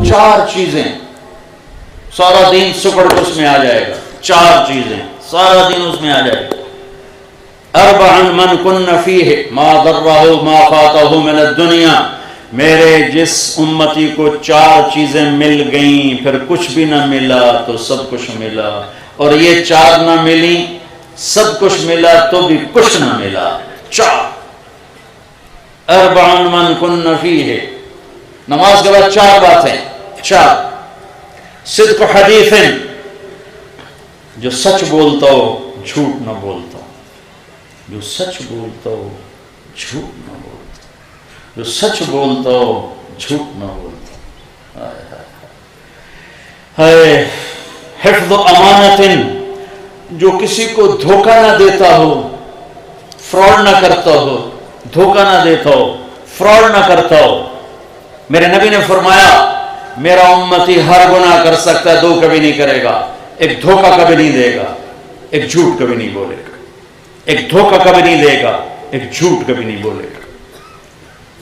4 چیزیں، سارا دین سکڑ کے اس میں آ جائے گا، 4 چیزیں سارا دن اس میں آ جائے گا۔ اربع من کن فیہ ما ضرہ ما فاتہ من الدنیا، میرے جس امتی کو 4 چیزیں مل گئیں پھر کچھ بھی نہ ملا تو سب کچھ ملا، اور یہ 4 نہ ملی سب کچھ ملا تو بھی کچھ نہ ملا۔ 4 اربع من کن فیہ، نماز کے بعد 4 باتیں۔ 4 صدق حدیث، جو سچ بولتا ہو جھوٹ نہ بولتا ہو، جو سچ بولتا ہو جھوٹ نہ بولتا ہو، جو سچ بولتا ہو جھوٹ نہ بولتا ہو۔ حفظ امانت، جو کسی کو دھوکہ نہ دیتا ہو، فراڈ نہ کرتا ہو، دھوکہ نہ دیتا ہو، فراڈ نہ کرتا ہو۔ میرے نبی نے فرمایا میرا امتی ہر گناہ کر سکتا ہے، 2 کبھی نہیں کرے گا، ایک دھوکہ کبھی نہیں دے گا، ایک جھوٹ کبھی نہیں بولے گا، ایک دھوکہ کبھی نہیں دے گا، ایک جھوٹ کبھی نہیں بولے گا۔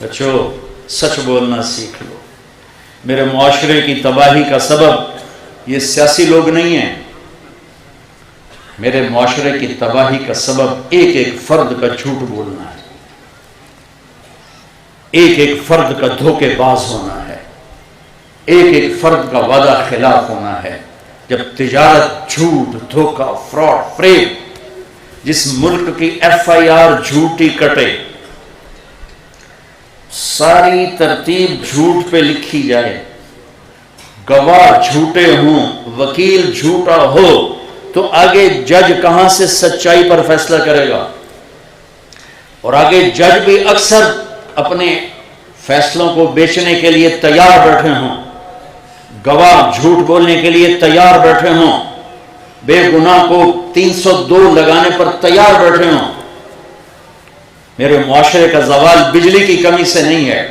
بچو سچ بولنا سیکھ لو۔ میرے معاشرے کی تباہی کا سبب یہ سیاسی لوگ نہیں ہیں، میرے معاشرے کی تباہی کا سبب ایک ایک فرد کا جھوٹ بولنا ہے، ایک ایک فرد کا دھوکے باز ہونا ہے، ایک ایک فرد کا وعدہ خلاف ہونا ہے۔ جب تجارت جھوٹ، دھوکہ، فراڈ، فریب، جس ملک کی FIR جھوٹی کٹے، ساری ترتیب جھوٹ پہ لکھی جائے، گواہ جھوٹے ہوں، وکیل جھوٹا ہو، تو آگے جج کہاں سے سچائی پر فیصلہ کرے گا؟ اور آگے جج بھی اکثر اپنے فیصلوں کو بیچنے کے لیے تیار بیٹھے ہوں، گواہ جھوٹ بولنے کے لیے تیار بیٹھے ہوں، بے گناہ کو 302 لگانے پر تیار بیٹھے ہوں۔ میرے معاشرے کا زوال بجلی کی کمی سے نہیں ہے،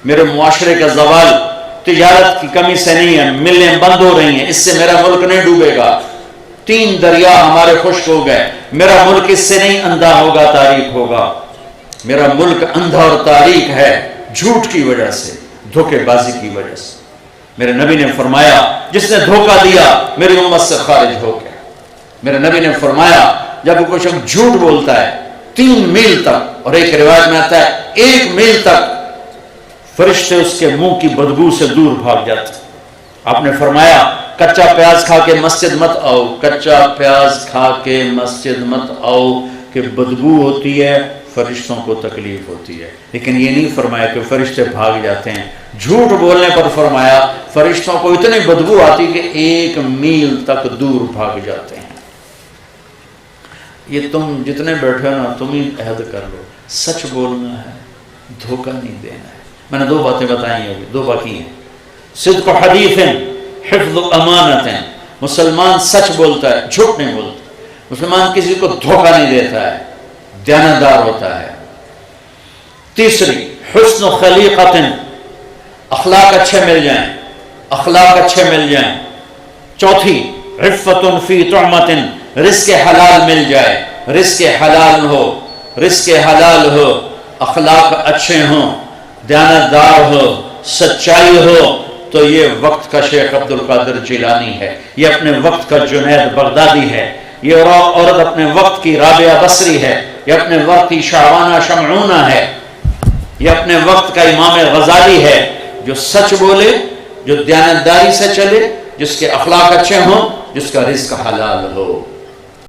میرے معاشرے کا زوال تجارت کی کمی سے نہیں ہے، ملیں بند ہو رہی ہیں، اس سے میرا ملک نہیں ڈوبے گا۔ 3 دریا ہمارے خشک ہو گئے، میرا ملک اس سے نہیں اندھا ہوگا، تاریک ہوگا۔ میرا ملک اندھا اور تاریک ہے جھوٹ کی وجہ سے، دھوکے بازی کی وجہ سے۔ میرے نبی نے فرمایا جس نے دھوکہ دیا میری امت سے خارج ہو گیا۔ میرے نبی نے فرمایا جب کوئی شخص جھوٹ بولتا ہے 3 میل تک، اور ایک روایت میں آتا ہے 1 میل تک، فرشتے اس کے منہ کی بدبو سے دور بھاگ جاتے۔ آپ نے فرمایا کچا پیاز کھا کے مسجد مت آؤ، کچا پیاز کھا کے مسجد مت آؤ کہ بدبو ہوتی ہے، فرشتوں کو تکلیف ہوتی ہے۔ لیکن یہ نہیں فرمایا کہ فرشتے بھاگ جاتے ہیں، جھوٹ بولنے پر فرمایا فرشتوں کو اتنی بدبو آتی کہ 1 میل تک دور بھاگ جاتے ہیں۔ یہ تم جتنے بیٹھے ہو نا، تم ہی عہد کر لو، سچ بولنا ہے، دھوکہ نہیں دینا ہے۔ میں نے 2 باتیں بتائی ہیں، 2 باقی ہیں۔ صدق حدیث، حفظ امانت، مسلمان سچ بولتا ہے، جھوٹ نہیں بولتا، مسلمان کسی کو دھوکہ نہیں دیتا ہے، دیانتدار ہوتا ہے۔ تیسری حسن خلیقت، اخلاق اچھے مل جائیں، اخلاق اچھے مل جائیں۔ چوتھی عفت فی طعمت، رزق حلال مل جائے، رزق حلال ہو، رزق حلال ہو، اخلاق اچھے ہوں، دیانتدار ہو، سچائی ہو، تو یہ وقت کا شیخ عبد القادر جیلانی ہے، یہ اپنے وقت کا جنید بغدادی ہے، یہ عورت اپنے وقت کی رابعہ بصری ہے، یہ اپنے وقت کی شعبانہ شمعونہ ہے، یہ اپنے وقت کا امام غزالی ہے، جو سچ بولے، جو دیانتداری سے چلے، جس کے اخلاق اچھے ہوں، جس کا رزق حلال ہو۔